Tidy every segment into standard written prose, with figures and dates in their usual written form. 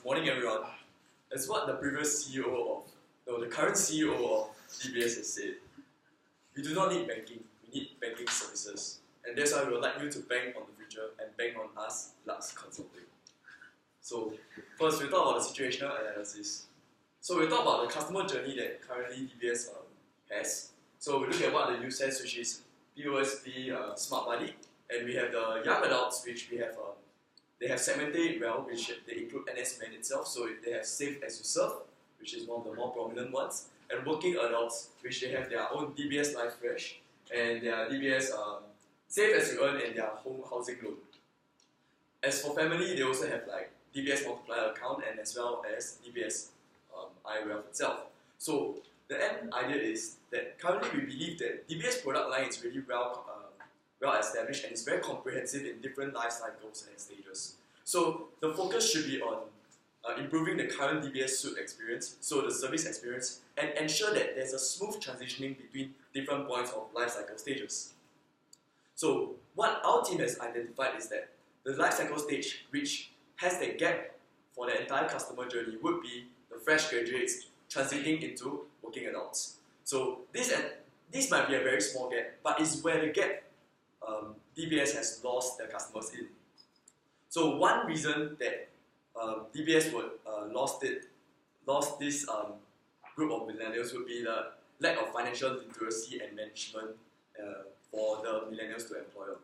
Morning everyone. As what the previous CEO the current CEO of DBS has said, we do not need banking, we need banking services. And that's why we would like you to bank on the future and bank on us, Lux Consulting. So first we'll talk about the situational analysis. So we'll talk about the customer journey that currently DBS has. So we look at what the use has, which is POSB Smart Buddy, and we have the young adults, which we have they have segmented it well, which they include NS Men itself, so they have Save As You Serve, which is one of the more prominent ones, and working adults, which they have their own DBS Life Fresh, and their DBS Save As You Earn, and their home housing loan. As for family, they also have like DBS Multiplier account, and as well as DBS iWealth itself. So the end idea is that currently we believe that DBS product line is really well established and is very comprehensive in different life cycles and stages. So the focus should be on improving the current DBS suite experience, so the service experience, and ensure that there's a smooth transitioning between different points of life cycle stages. So what our team has identified is that the life cycle stage which has the gap for the entire customer journey would be the fresh graduates transiting into working adults. So this might be a very small gap, but it's where the gap DBS has lost their customers in. So one reason that DBS would lost this group of millennials would be the lack of financial literacy and management for the millennials to employ.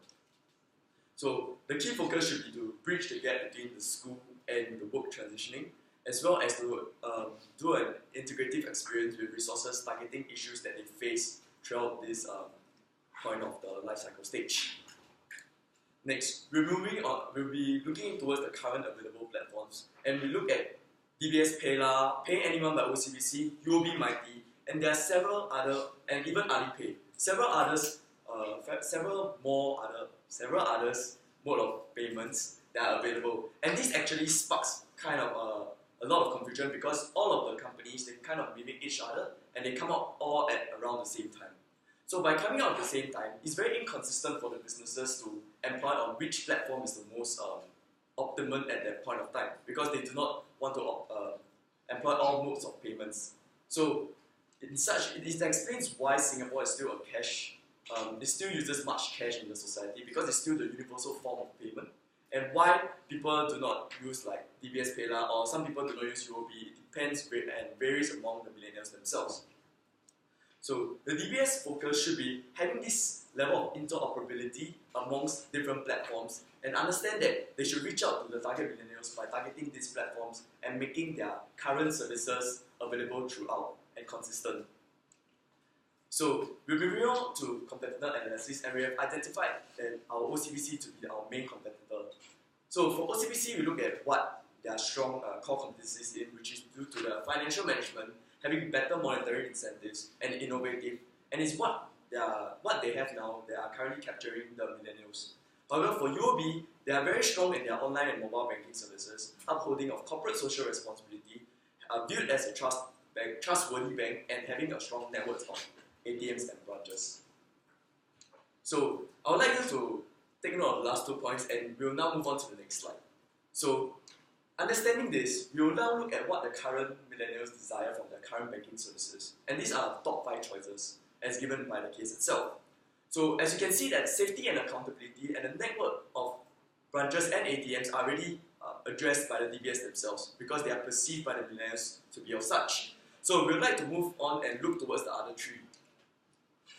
So the key focus should be to bridge the gap between the school and the work transitioning, as well as to do an integrative experience with resources targeting issues that they face throughout this point of the life cycle stage. Next, we'll be looking towards the current available platforms, and we look at DBS PayLah, Pay Anyone by OCBC, UOB Mighty, and there are several other, and even Alipay, several others mode of payments that are available. And this actually sparks kind of a lot of confusion because all of the companies, they kind of mimic each other and they come out all at around the same time. So by coming out at the same time, it's very inconsistent for the businesses to employ on which platform is the most optimum at that point of time, because they do not want to employ all modes of payments. So it explains why Singapore is still a cash, it still uses much cash in the society because it's still the universal form of payment, and why people do not use like DBS PayLah, or some people do not use UOB. It depends and varies among the millennials themselves. So the DBS focus should be having this level of interoperability amongst different platforms, and understand that they should reach out to the target millennials by targeting these platforms and making their current services available throughout and consistent. So we'll be moving on to competitor analysis, and we have identified that our OCBC to be our main competitor. So for OCBC, we look at what their strong core competencies in, which is due to the financial management, having better monetary incentives, and innovative, and it's what they have now. They are currently capturing the millennials. However, for UOB, they are very strong in their online and mobile banking services, upholding of corporate social responsibility, viewed as a trustworthy bank, and having a strong network of ATMs and branches. So I would like you to take note of the last 2 points, and we'll now move on to the next slide. So understanding this, we will now look at what the current millennials desire from their current banking services. And these are the top 5 choices as given by the case itself. So as you can see that safety and accountability and the network of branches and ATMs are already addressed by the DBS themselves, because they are perceived by the millennials to be of such. So we would like to move on and look towards the other 3.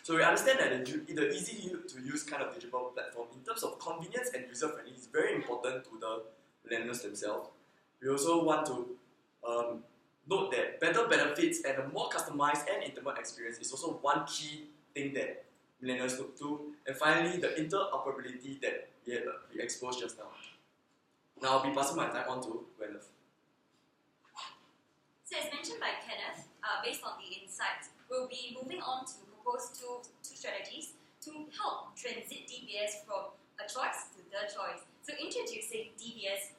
So we understand that the easy to use kind of digital platform in terms of convenience and user friendly is very important to the millennials themselves. We also want to note that better benefits and a more customized and intimate experience is also one key thing that millennials look to. And finally, the interoperability that we exposed just now. Now I'll be passing my time on to Gwyneth. So as mentioned by Kenneth, based on the insights, we'll be moving on to propose two strategies to help transit DBS from a choice to the choice. So introducing DBS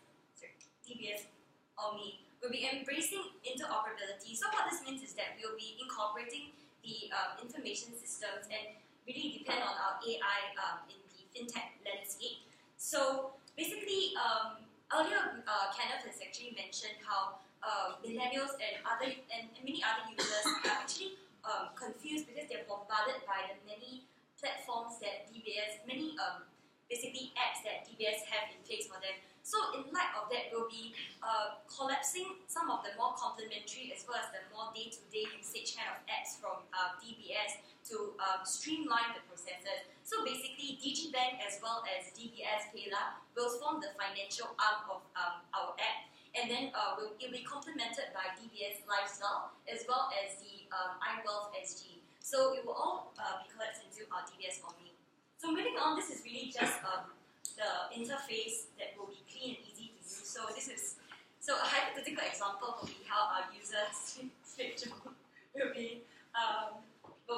Omni, we'll be embracing interoperability. So what this means is that we'll be incorporating the information systems and really depend on our AI in the fintech landscape. So basically, earlier, Kenneth has actually mentioned how millennials and many other users are actually confused because they're bombarded by the many platforms that DBS, many basically apps that DBS have in place for them. So in light of that, we'll be collapsing some of the more complementary as well as the more day-to-day usage kind of apps from DBS to streamline the processes. So basically, DigiBank as well as DBS PayLah will form the financial arm of our app, and then it will be complemented by DBS Lifestyle as well as the iWealth SG. So it will all be collapsed into our DBS Omni. So moving on, this is really just the interface that will be clean and easy to use. So this is a hypothetical example will be how our users will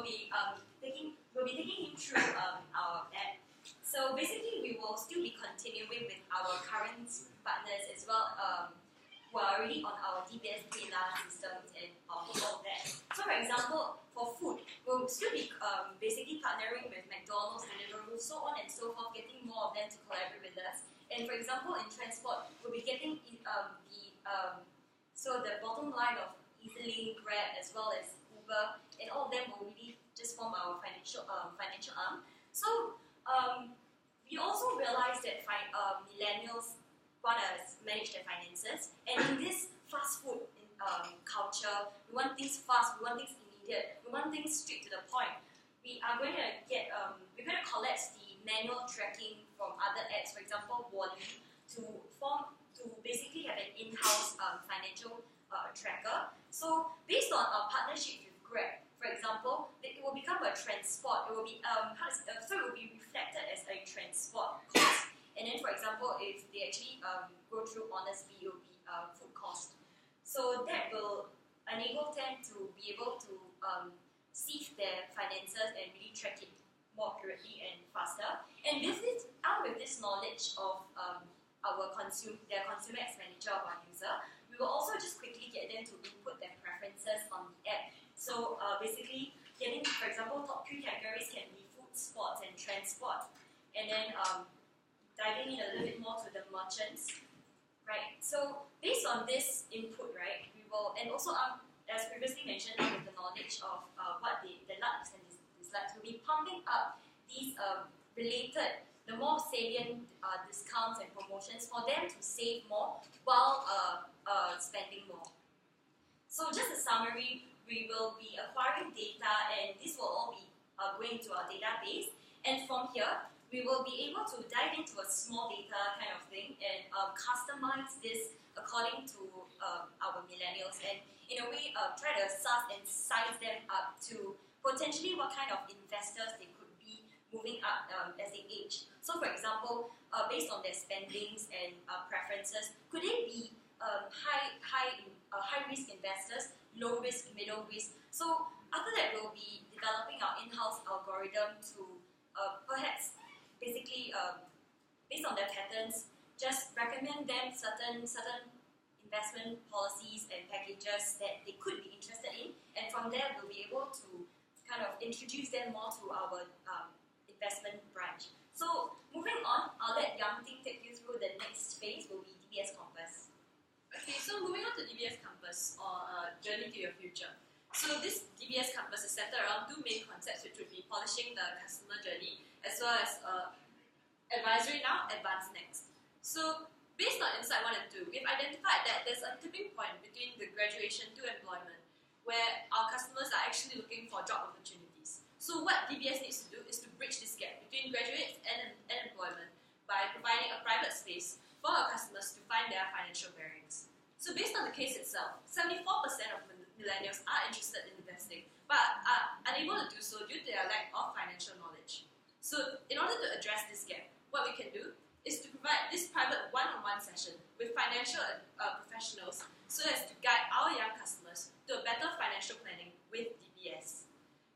be taking him through our app. So basically, we will still be continuing with our current partners as well, who are already on our DBS PayLah systems and all that. So for example, for food, we'll still be basically partnering with McDonald's, Deliveroo, so on and so forth, getting more of them to collaborate with us. And for example, in transport, we'll be getting the bottom line of EasyLink, Grab, as well as Uber, and all of them will really just form our financial arm. So we also realize that millennials want to manage their finances, and in this fast food culture, we want things fast, we want things immediate, we want things straight to the point. We're going to collapse the manual tracking from other apps, for example, Wally, to basically have an in-house financial tracker. So based on our partnership with Grab, for example, it will become a transport. It will be it will be reflected as a transport cost. And then, for example, if they actually go through honestly, it will be food cost. So that will enable them to be able to sieve their finances and really track it more accurately and faster. And with this knowledge of their consumer expenditure of our user, we will also just quickly get them to input their preferences on the app. So basically, getting, for example, top 3 categories can be food, sports, and transport. And then diving in a little bit more to the merchants, right? So based on this input, right, we will, and also as previously mentioned, with the knowledge of what the Lux and dislikes, we'll be pumping up these related, the more salient discounts and promotions for them to save more while spending more. So just a summary, we will be acquiring data, and this will all be going to our database, and from here, we will be able to dive into a small data kind of thing and customize this according to our millennials, and in a way try to suss and size them up to potentially what kind of investors they could be moving up as they age. So for example, based on their spendings and preferences, could they be high risk investors, low risk, middle risk? So after that, we'll be developing our in-house algorithm to perhaps basically, based on their patterns, just recommend them certain investment policies and packages that they could be interested in, and from there we'll be able to kind of introduce them more to our investment branch. So moving on, I'll let Yang Ting take you through the next phase, will be DBS Compass. Okay, so moving on to DBS Compass, or Journey to Your Future. So this DBS Compass is centered around 2 main concepts, which would be polishing the customer journey, as well as advisory now, advance next. So based on Insight 1 and 2, we've identified that there's a tipping point between the graduation to employment, where our customers are actually looking for job opportunities. So what DBS needs to do is to bridge this gap between graduates and employment by providing a private space for our customers to find their financial bearings. So based on the case itself, 74% of millennials are interested in investing, but are unable to do so due to their lack of financial knowledge. So in order to address this gap, what we can do is to provide this private one-on-one session with financial professionals so as to guide our young customers to a better financial planning with DBS.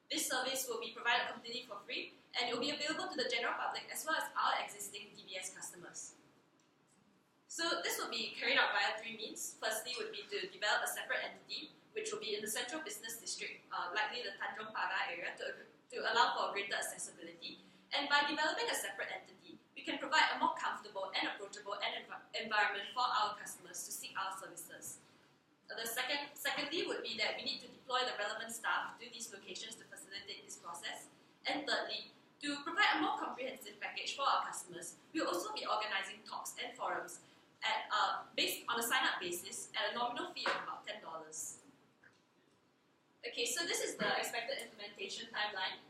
This service will be provided completely for free, and it will be available to the general public as well as our existing DBS customers. So this will be carried out via 3 means. Firstly would be to develop a separate entity, which will be in the Central Business District, likely the Tanjong Pagar area, to allow for greater accessibility. And by developing a separate entity, we we can provide a more comfortable and approachable environment for our customers to seek our services. Secondly would be that we need to deploy the relevant staff to these locations to facilitate this process. And thirdly, to provide a more comprehensive package for our customers, we'll also be organizing talks and forums based on a sign-up basis at a nominal fee of about $10. Okay, so this is the expected implementation timeline.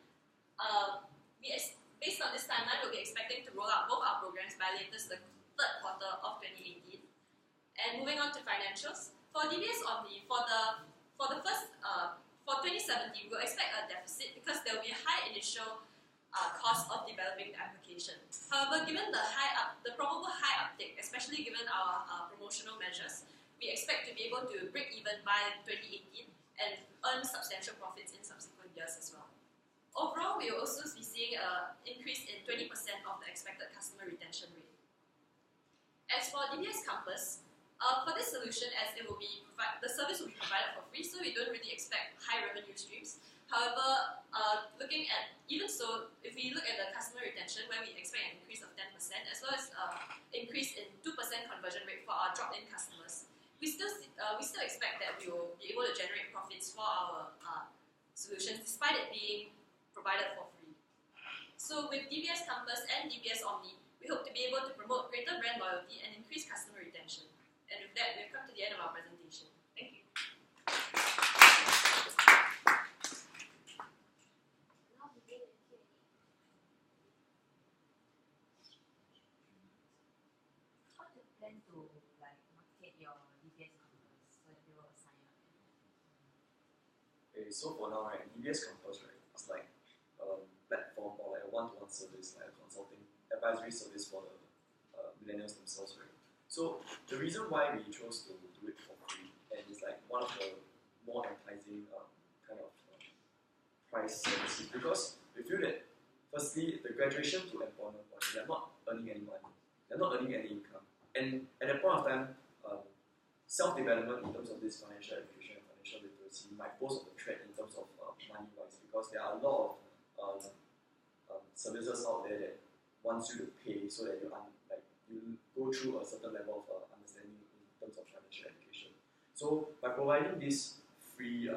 Based on this timeline, we'll be expecting to roll out both our programs by latest the third quarter of 2018. And moving on to financials, for DBS Omni, for 2017, we'll expect a deficit because there will be a high initial cost of developing the application. However, given the probable high uptake, especially given our promotional measures, we expect to be able to break even by 2018 and earn substantial profits in subsequent years as well. Overall, we will also be seeing an increase in 20% of the expected customer retention rate. As for DBS Campus, for this solution, as it will be the service will be provided for free, so we don't really expect high revenue streams. However, if we look at the customer retention, where we expect an increase of 10%, as well as increase in 2% conversion rate for our drop-in customers, we still expect that we will be able to generate profits for our solutions, despite it being provided for free. So with DBS Campus and DBS Omni, we hope to be able to promote greater brand loyalty and increase customer retention. And with that, we've come to the end of our presentation. Thank you. How do you plan to market your DBS Campus so that people will sign up? Okay, so for now, right, DBS Campus, right, it's like a platform or like a one-to-one service, like a consulting advisory service for the millennials themselves, right? So the reason why we chose to do it for free, and it's like one of the more enticing price services, because we feel that firstly, the graduation to employment point, they're not earning any money, they're not earning any income, and at that point of time, self-development in terms of this financial education and financial literacy might pose a threat in terms of money-wise, because there are a lot of services out there that wants you to pay so that you go through a certain level of understanding in terms of financial education. So by providing this free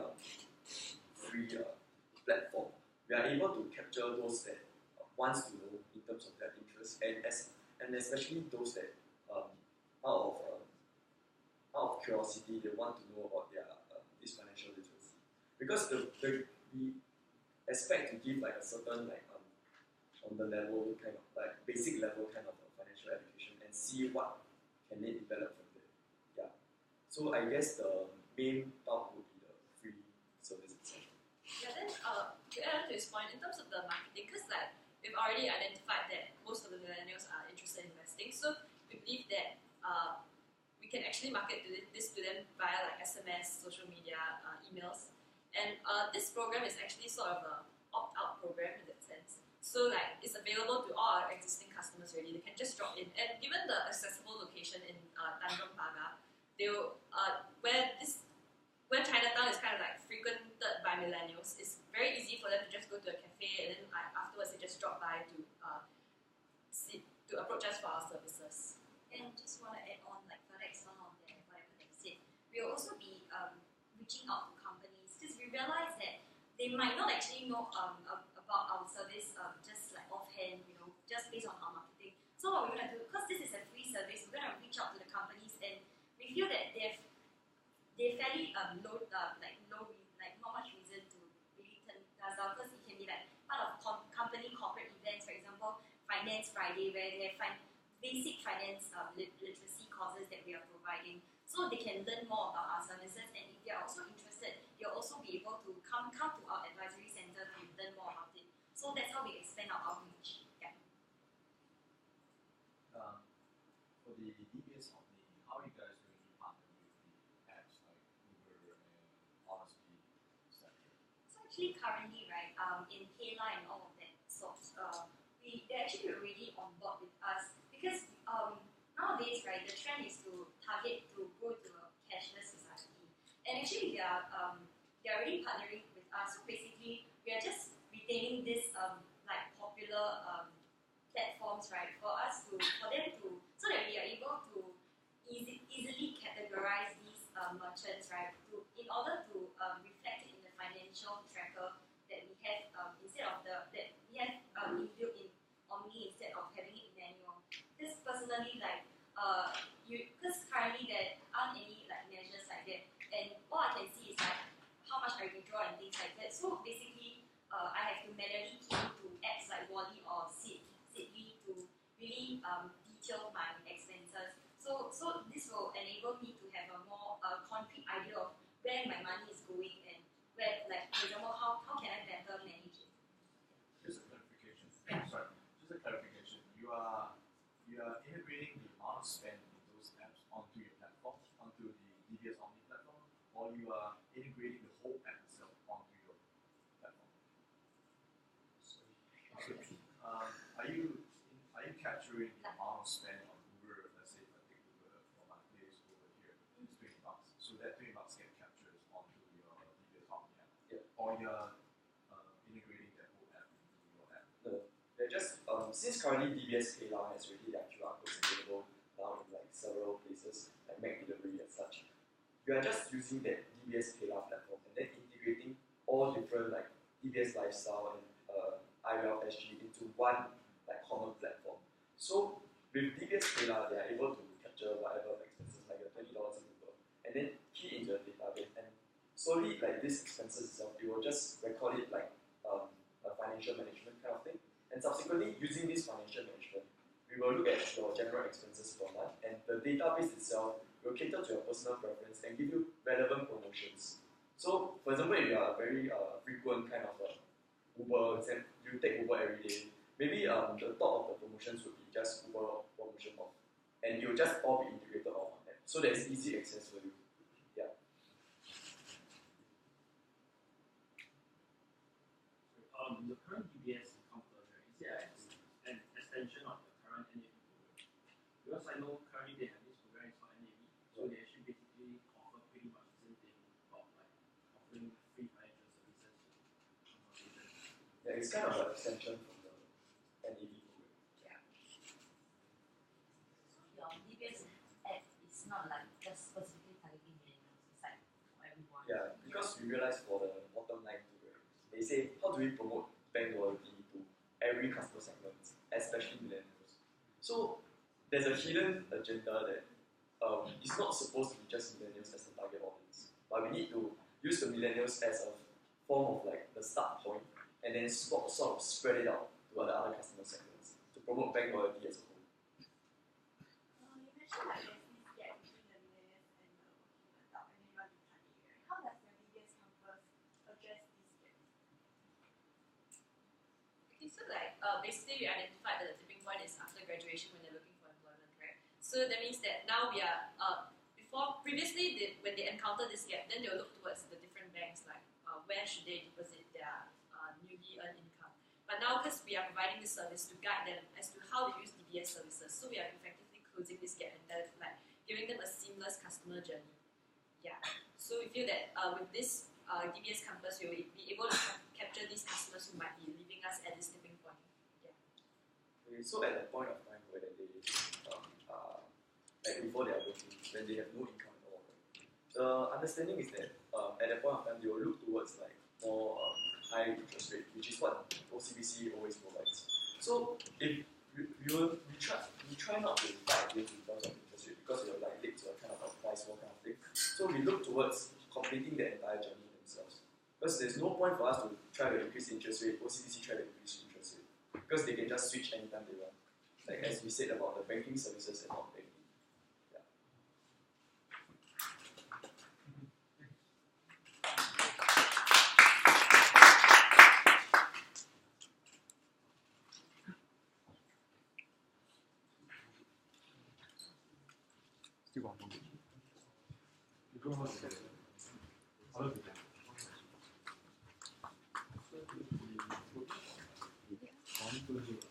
platform, we are able to capture those that wants to know in terms of their interest, and especially those that out of curiosity, they want to know about their this financial literacy, because we expect to give like a certain on the level basic level of financial education, and see what can they develop from there. Yeah. So I guess the main part would be the free service itself. Yeah, then to add on to his point, in terms of the marketing, because we've already identified that most of the millennials are interested in investing, so we believe that we can actually market this to them via SMS, social media, emails, and this program is actually sort of an opt-out program in that sense. So it's available to all our existing customers already. They can just drop in, and given the accessible location in Tanjong Pagar, where Chinatown is kind of frequented by millennials, it's very easy for them to just go to a cafe, and then afterwards they just drop by to approach us for our services. And just want to add on, further expand on that, whatever they said, we'll also be reaching out to companies, because we realize that they might not actually know about our service just offhand, just based on our marketing. So what we're going to do, because this is a free service, we're going to reach out to the companies, and we feel that they're fairly low, not much reason to really turn us down, because it can be part of company corporate events, for example, Finance Friday, where they have basic finance literacy courses that we are providing, so they can learn more about our services, and if they are also interested, they'll also be able to come to our advisory center to learn more about it. So that's how we expand our outreach. Yeah. For the DBS Omni, how are you guys going to partner with the apps like Uber and Honesty, etc.? So actually currently, right, in Kayla and all of that sorts, they're actually already on board with us, because nowadays, right, the trend is to target to go to a cashless society, and actually they're already partnering with us. So basically, we are just retaining this popular platforms, right, for them to, so that we are able to easily categorize these merchants, right, in order to reflect it in the financial tracker that we have inbuilt in Omni instead of having it manual. Because personally, like because currently there aren't any like measures like that, and all I can see is like how much I withdraw and things like that. So basically, I have to manually key into apps like Wally or Sidly to really detail my expenses. So this will enable me to have a more concrete idea of where my money is going and where, like for example, how can I better manage it. Just a clarification. Sorry, just a clarification. You are integrating the amount of spend in those apps onto your platform, onto the DBS Omni platform, or you are integrating the whole app itself onto your platform. Are you capturing the amount of spend on Uber? Let's say if I take Uber from my place over here, it's $20. So that $20 get captured onto your DBS Omni app, or you're integrating that whole app into your app. No, they're just since currently DBS PayLah has already their QR codes available now in like several places like Mac Delivery and such. We are just using that DBS PayLah platform and then integrating all different like DBS Lifestyle and iWealth SG into one like common platform. So with DBS PayLah, they are able to capture whatever expenses like the $20 a month and then key into the database, and solely like this expenses itself, it will just record it like a financial management kind of thing. And subsequently, using this financial management, we will look at your general expenses per month, and the database itself will cater to your personal preference and give you relevant promotions. So, for example, if you are a very frequent kind of Uber, you take Uber every day, maybe the top of the promotions would be just Uber promotion off, and it will just all be integrated all on that. So there's easy access for you. Yeah. The current DBS compiler, is it an extension of the current NAV program? Because I know currently they have this program for NAV, so they actually basically offer pretty much the same thing about like offering free financial services. Yeah, it's kind of an extension from the NAV program. Yeah. Your DBS app is not like just specifically targeting millennials, it's like for everyone. Yeah, because we realize for the bottom line too, right? They say, how do we promote bank loyalty to every customer segment, especially millennials? So there's a hidden agenda that it's not supposed to be just millennials as the target audience, but we need to use the millennials as a form of like the start point, and then sort of spread it out to other customer segments to promote bank loyalty as a whole. You mentioned like there's this gap between the millennials and the working adult and anyone in study, right? How does your DBS campus address this gap? Okay, so like basically we identified that the tipping point is after graduation when they're looking for employment, right? So that means that now we are previously when they encounter this gap, then they'll look towards the different banks like where should they deposit their newly earned income. But now because we are providing this service to guide them as to how to use DBS services, so we are effectively closing this gap and like giving them a seamless customer journey. Yeah. So we feel that with this DBS campus, we will be able to capture these customers who might be leaving us at this tipping point. Yeah. Okay, so at the point of time where they like before they are working, when they have no income at all, right? The understanding is that at that point of time they will look towards like more high interest rate, which is what OCBC always provides. So if we try not to fight against in terms of interest rate because you're like lead to a kind of a price war kind of thing. So we look towards completing the entire journey themselves. Because there's no point for us to try to increase interest rate, OCBC try to increase interest rate. Because they can just switch anytime they want. Like as we said about the banking services and non-banking. Yeah. Still got one. You go on. How does it go?